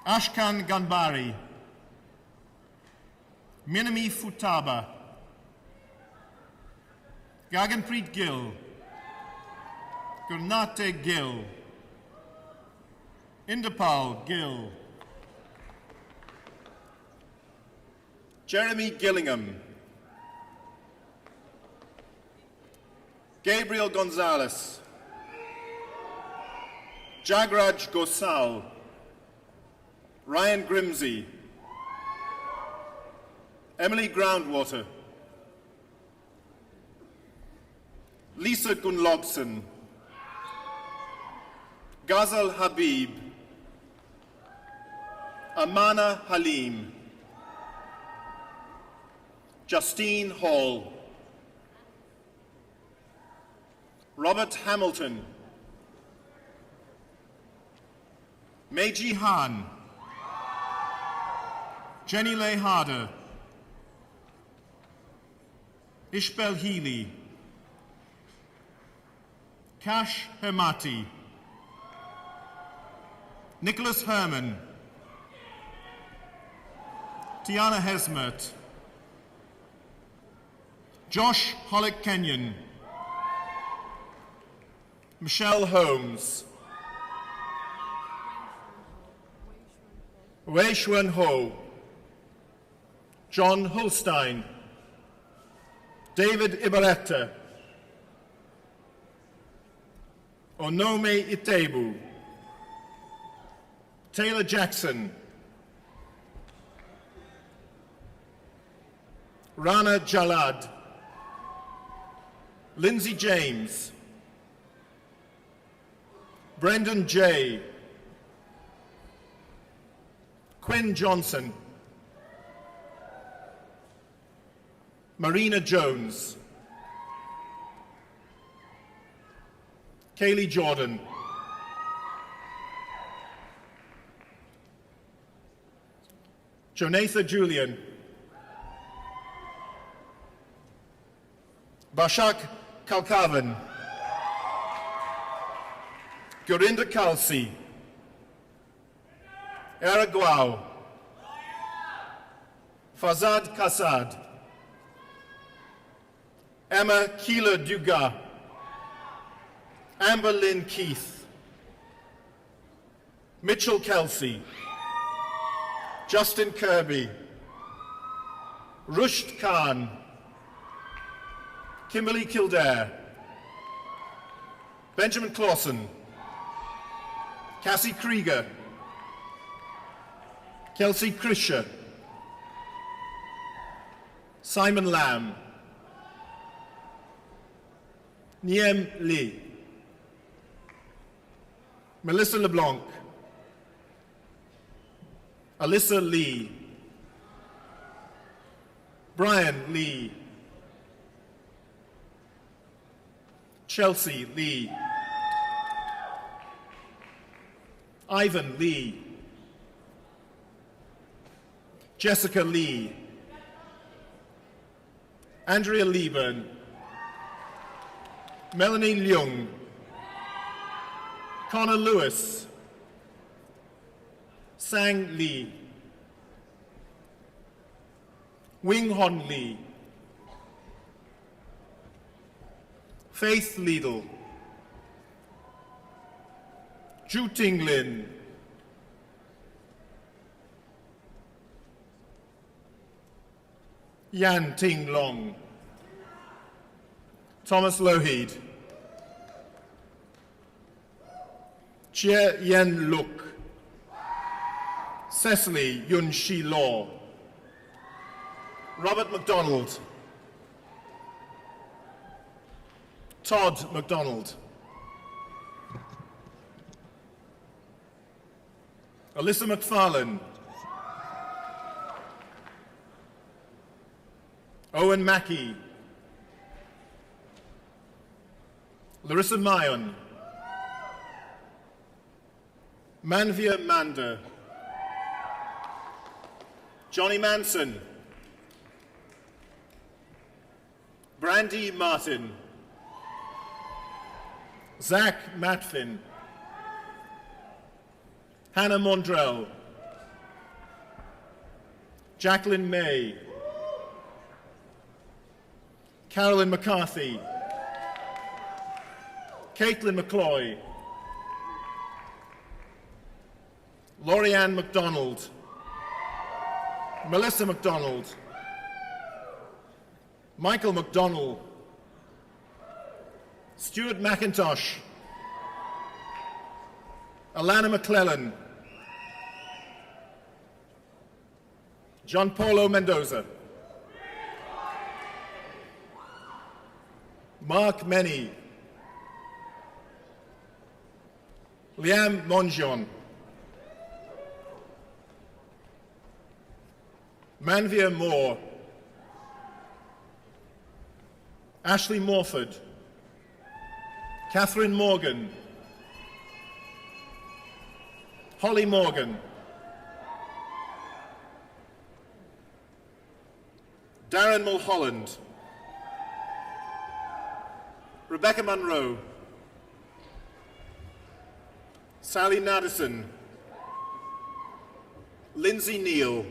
Ashkan Ganbari, Minami Futaba, Gaganpreet Gill, Gurnate Gill, Indapal Gill, Jeremy Gillingham, Gabriel Gonzalez, Jagraj Gosal, Ryan Grimsey, Emily Groundwater, Lisa Gunlogson, Ghazal Habib, Amana Halim, Justine Hall, Robert Hamilton, Meiji Han, Jenny Leigh Harder, Ishbel Healy, Kash Hermati, Nicholas Herman, Tiana Hesmert, Josh Hollick Kenyon, Michelle Holmes, Wei Xuan Ho, John Holstein, David Ibarreta, Onome Itebu, Taylor Jackson, Rana Jalad, Lindsay James, Brendan J, Quinn Johnson, Marina Jones, Kaylee Jordan, Jonathan Julian, Bashak Kalkavan, Gorinda Kalsi, Araguao, Fazad Kassad, Emma Keeler Dugas, Amber Lynn Keith, Mitchell Kelsey, Justin Kirby, Rusht Khan, Kimberly Kildare, Benjamin Clausen, Cassie Krieger, Kelsey Krischer, Simon Lamb, Niem Lee, Melissa LeBlanc, Alyssa Lee, Brian Lee, Chelsea Lee, Ivan Lee, Jessica Lee, Andrea Lieburn, Melanie Leung, Connor Lewis, Sang Lee, Wing Hon Lee, Faith Liedl, Ju Ting Lin, Yan Ting Long, Thomas Lougheed, Chia Yen Luk, Cecily Yun Shi Law, Robert MacDonald, Todd MacDonald, Alyssa McFarlane, Owen Mackey, Larissa Mayon, Manvia Manda, Johnny Manson, Brandy Martin, Zach Matfin, Hannah Mondrell, Jacqueline May, Carolyn McCarthy, Caitlin McCloy, Lorianne McDonald, Melissa McDonald, Michael McDonnell, Stuart McIntosh, Alana McClellan, John Paulo Mendoza, Mark Menny, Liam Monjon, Manvia Moore, Ashley Morford, Catherine Morgan, Holly Morgan, Darren Mulholland, Rebecca Munro, Sally Naddison, Lindsay Neal,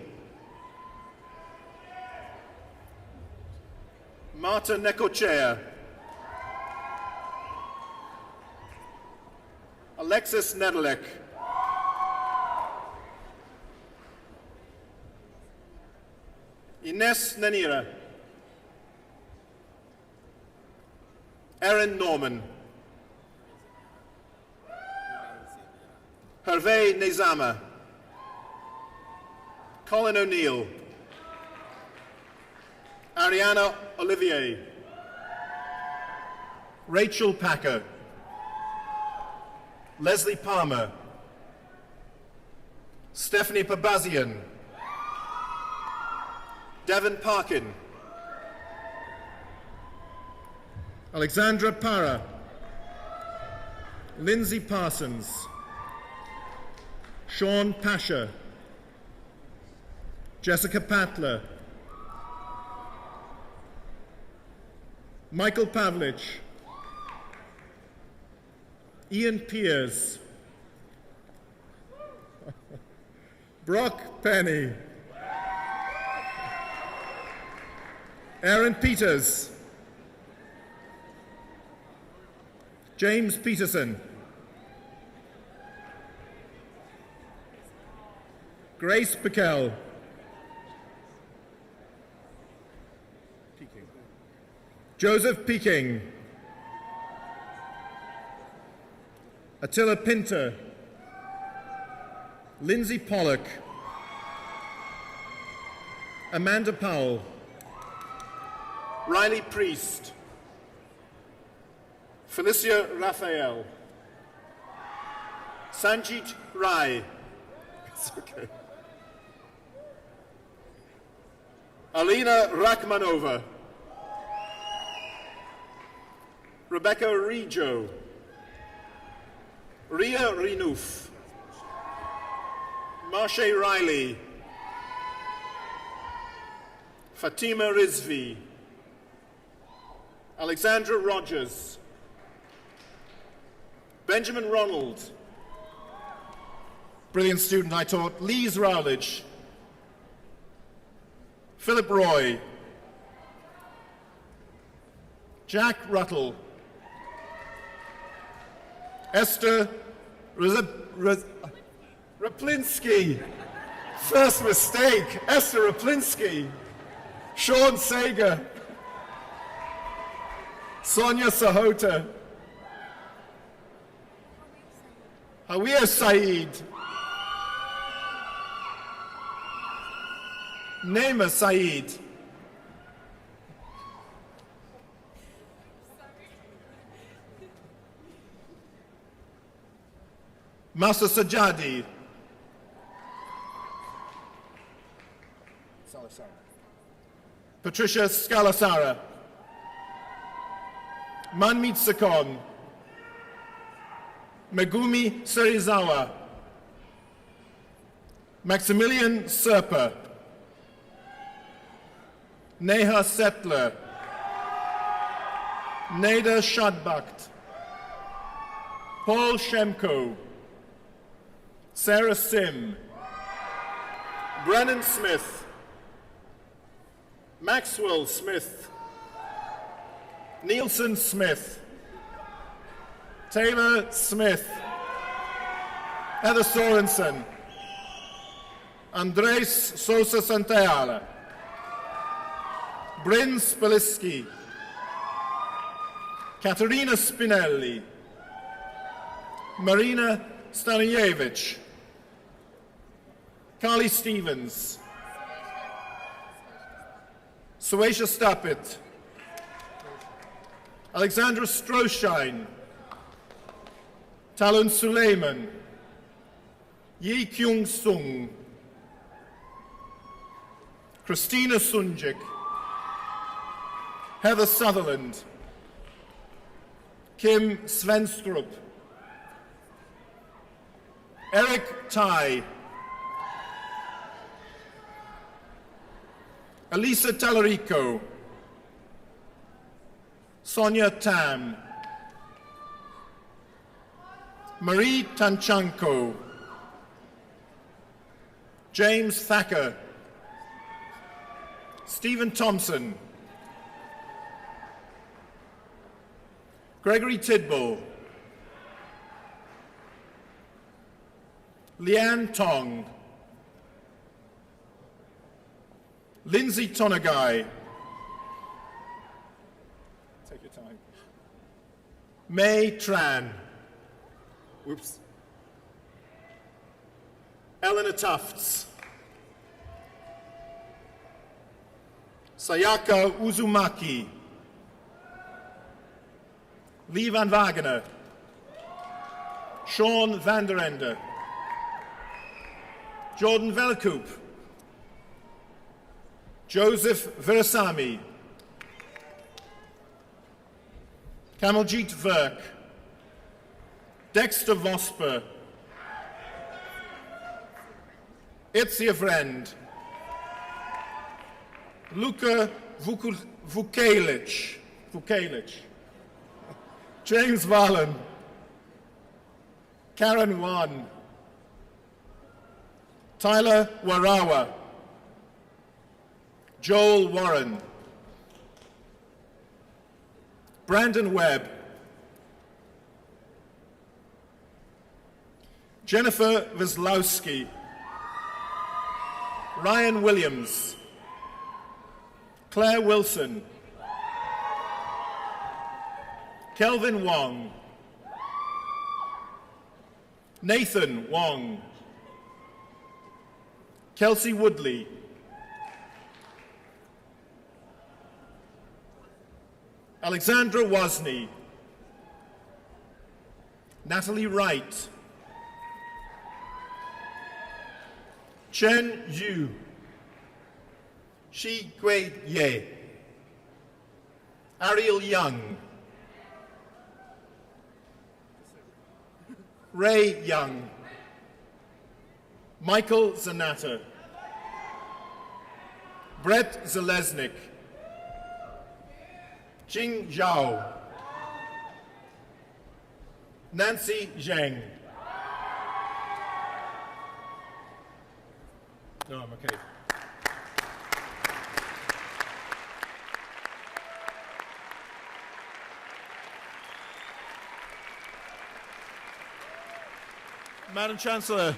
Marta Necochea, Alexis Nedelek, Ines Nanira, Erin Norman, Hervé Nezama, Colin O'Neill, Ariana Olivier, Rachel Packer, Leslie Palmer, Stephanie Pabazian, Devon Parkin, Alexandra Para, Lindsay Parsons, Sean Pasha, Jessica Patler, Michael Pavlich, Ian Piers, Brock Penny, Aaron Peters, James Peterson, Grace Pickell, Joseph Peking, Attila Pinter, Lindsay Pollock, Amanda Powell, Riley Priest, Felicia Raphael, Sanjit Rai, it's okay. Alina Rachmanova, Rebecca Rijo, Ria Rinouf, Marsha Riley, Fatima Rizvi, Alexandra Rogers, Benjamin Ronald, brilliant student I taught, Lise Rowledge, Philip Roy, Jack Ruttle, Esther Raplinsky, first mistake, Esther Raplinsky, Sean Sager, Sonia Sahota, Hawia Saeed, Naima Saeed, Masa Sajadi, Patricia Scalasara, Manmeet Sakon, Megumi Serizawa, Maximilian Serpa, Neha Settler, Neda Shadbakht, Paul Shemko, Sarah Sim, Brennan Smith, Maxwell Smith, Nielsen Smith, Taylor Smith, Heather Sorensen, Andres Sosa Santeala, Bryn Spiliski, Katerina Spinelli, Marina Stanievich, Carly Stevens, Suesha Stapit, Alexandra Stroshine, Talon Suleiman, Yi Kyung Sung, Christina Sunjik, Heather Sutherland, Kim Svenstrup, Eric Tai, Elisa Talarico, Sonia Tam, Marie Tanchanko, James Thacker, Stephen Thompson, Gregory Tidball, Leanne Tong, Lindsay Tonagai, take your time, May Tran, whoops, Eleanor Tufts, Sayaka Uzumaki, Lee Van Wagener, Sean Van der Ende, Jordan Velkoop, Joseph Virasamy, Kamaljit Verk, Dexter Vosper, Itzia Vrend, Luka Vukalic, James Wallen, Karen Wan, Tyler Warawa, Joel Warren, Brandon Webb, Jennifer Wieslowski, Ryan Williams, Claire Wilson, Kelvin Wong, Nathan Wong, Kelsey Woodley, Alexandra Wozni, Natalie Wright, Chen Yu, Shi Gui Ye, Ariel Young, Ray Young, Michael Zanata, Brett Zalesnik, Jing Zhao, Nancy Zheng. No, I'm okay. Madam Chancellor,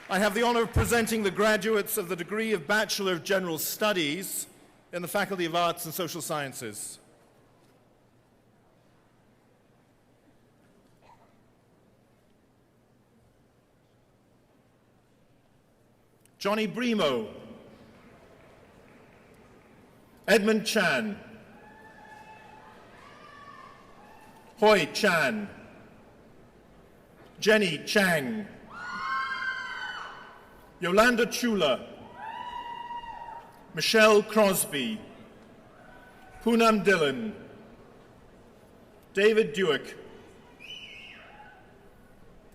I have the honor of presenting the graduates of the degree of Bachelor of General Studies in the Faculty of Arts and Social Sciences. Johnny Bremo, Edmund Chan, Hoi Chan, Jenny Chang, Yolanda Chula, Michelle Crosby, Poonam Dillon, David Dewick,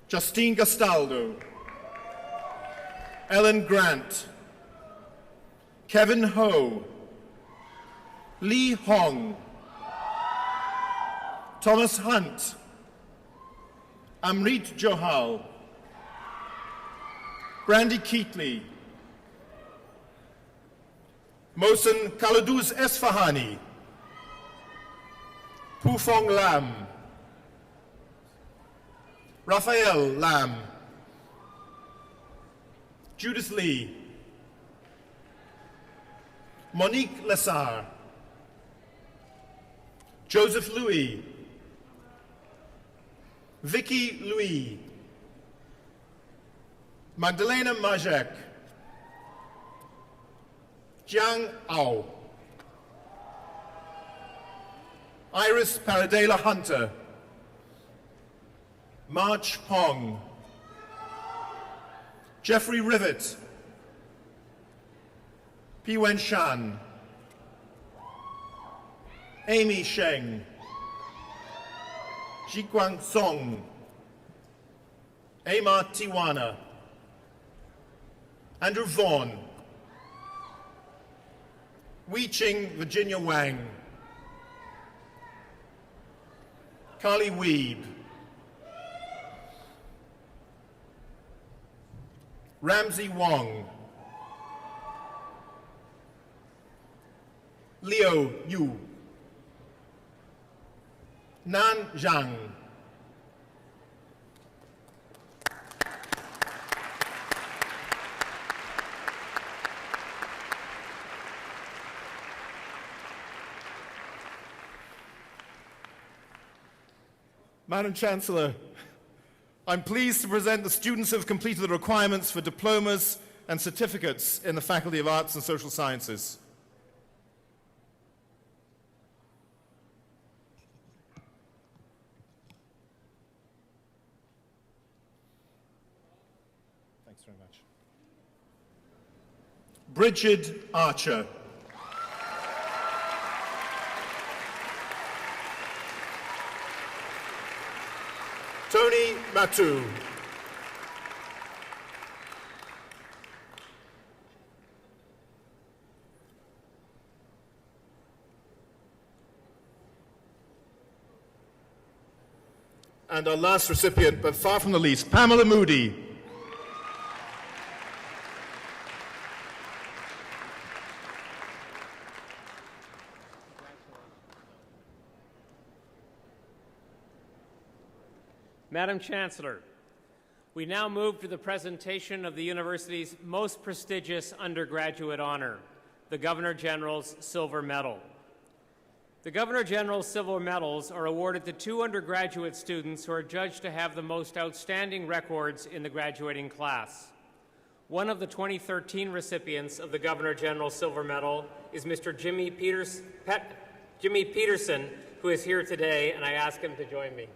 Justine Gastaldo, Ellen Grant, Kevin Ho, Lee Hong, Thomas Hunt, Amrit Johal, Brandy Keatley, Mohsen Kaladuz Esfahani, Pufong Lam, Raphael Lam, Judith Lee, Monique Lessar, Joseph Louis, Vicky Louis, Magdalena Majek, Jiang Ao, Iris Paradela Hunter, March Pong, Jeffrey Rivet, Piwen Shan, Amy Sheng, Jiguan Song, Amar Tiwana, Andrew Vaughan, Wei Ching Virginia Wang, Carly Weeb, Ramsey Wong, Leo Yu, Nan Zhang, Madam Chancellor, I'm pleased to present the students who have completed the requirements for diplomas and certificates in the Faculty of Arts and Social Sciences. Thanks very much. Bridget Archer. Tony Matu. And our last recipient, but far from the least, Pamela Moody. Madam Chancellor, we now move to the presentation of the university's most prestigious undergraduate honor, the Governor General's Silver Medal. The Governor General's Silver Medals are awarded to 2 undergraduate students who are judged to have the most outstanding records in the graduating class. One of the 2013 recipients of the Governor General's Silver Medal is Mr. Jimmy Peterson, who is here today, and I ask him to join me.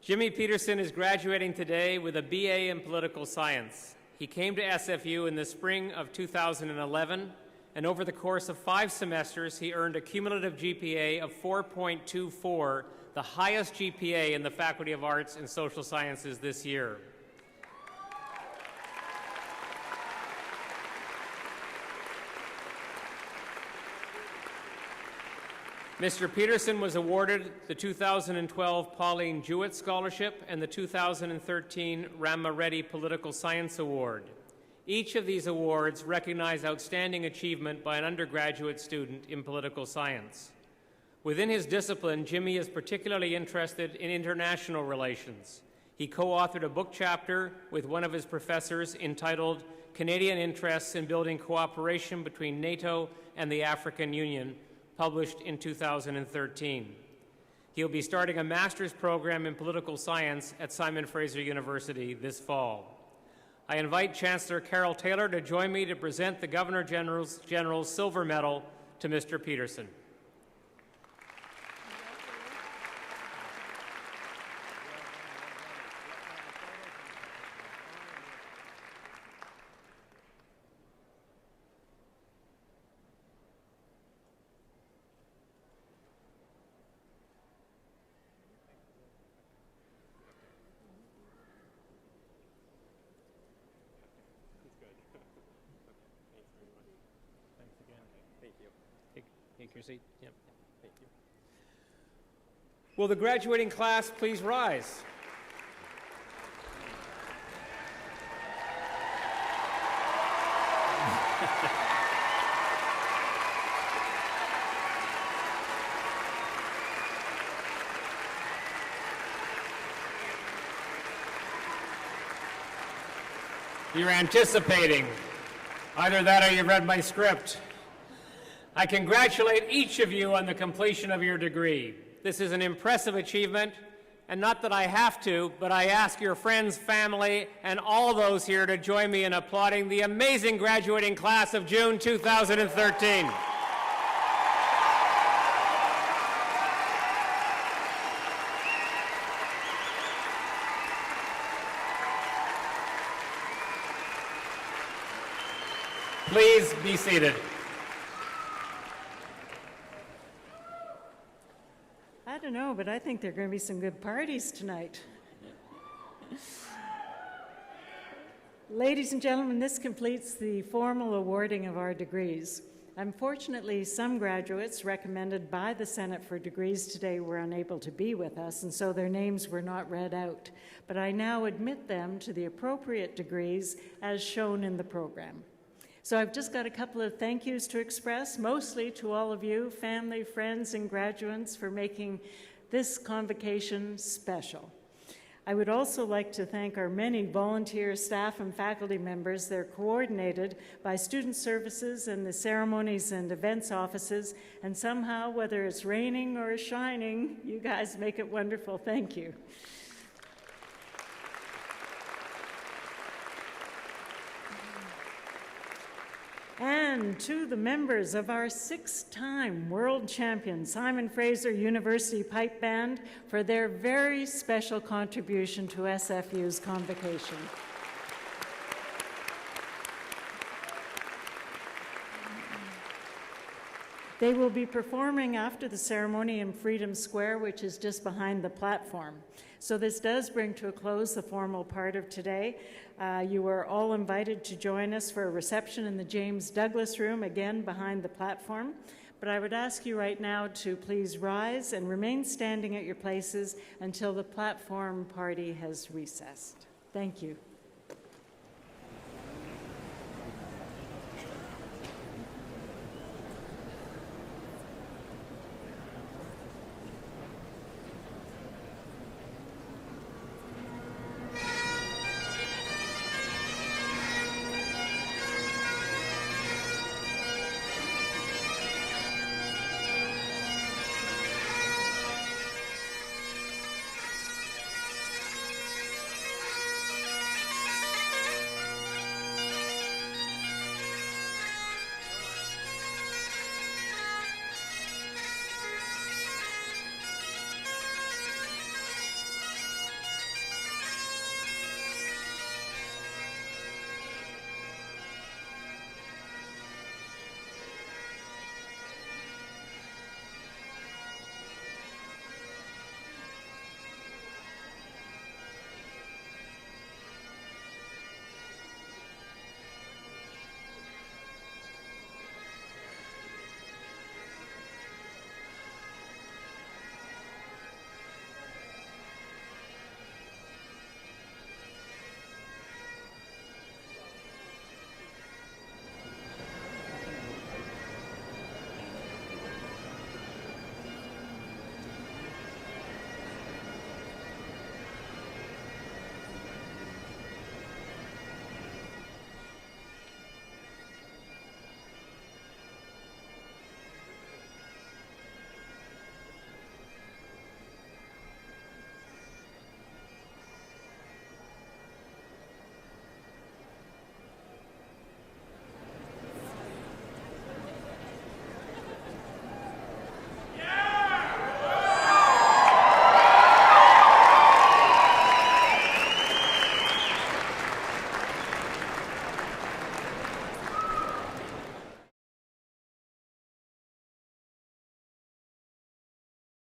Jimmy Peterson is graduating today with a BA in Political Science. He came to SFU in the spring of 2011, and over the course of 5 semesters, he earned a cumulative GPA of 4.24, the highest GPA in the Faculty of Arts and Social Sciences this year. Mr. Peterson was awarded the 2012 Pauline Jewett Scholarship and the 2013 Rama Reddy Political Science Award. Each of these awards recognize outstanding achievement by an undergraduate student in political science. Within his discipline, Jimmy is particularly interested in international relations. He co-authored a book chapter with one of his professors entitled Canadian Interests in Building Cooperation Between NATO and the African Union, published in 2013. He'll be starting a master's program in political science at Simon Fraser University this fall. I invite Chancellor Carol Taylor to join me to present the Governor General's Silver Medal to Mr. Peterson. Take your seat. Yep. Thank you. Will the graduating class please rise? You're anticipating. Either that or you've read my script. I congratulate each of you on the completion of your degree. This is an impressive achievement, and not that I have to, but I ask your friends, family, and all those here to join me in applauding the amazing graduating class of June 2013. Please be seated. I don't know, but I think there are going to be some good parties tonight. Ladies and gentlemen, this completes the formal awarding of our degrees. Unfortunately, some graduates recommended by the Senate for degrees today were unable to be with us, and so their names were not read out. But I now admit them to the appropriate degrees as shown in the program. So I've just got a couple of thank yous to express, mostly to all of you, family, friends, and graduates, for making this convocation special. I would also like to thank our many volunteer staff and faculty members. They're coordinated by Student Services and the Ceremonies and Events offices, and somehow, whether it's raining or shining, you guys make it wonderful. Thank you. And to the members of our 6-time world champion Simon Fraser University Pipe Band for their very special contribution to SFU's Convocation. They will be performing after the ceremony in Freedom Square, which is just behind the platform. So this does bring to a close the formal part of today. You are all invited to join us for a reception in the James Douglas Room, again behind the platform. But I would ask you right now to please rise and remain standing at your places until the platform party has recessed. Thank you.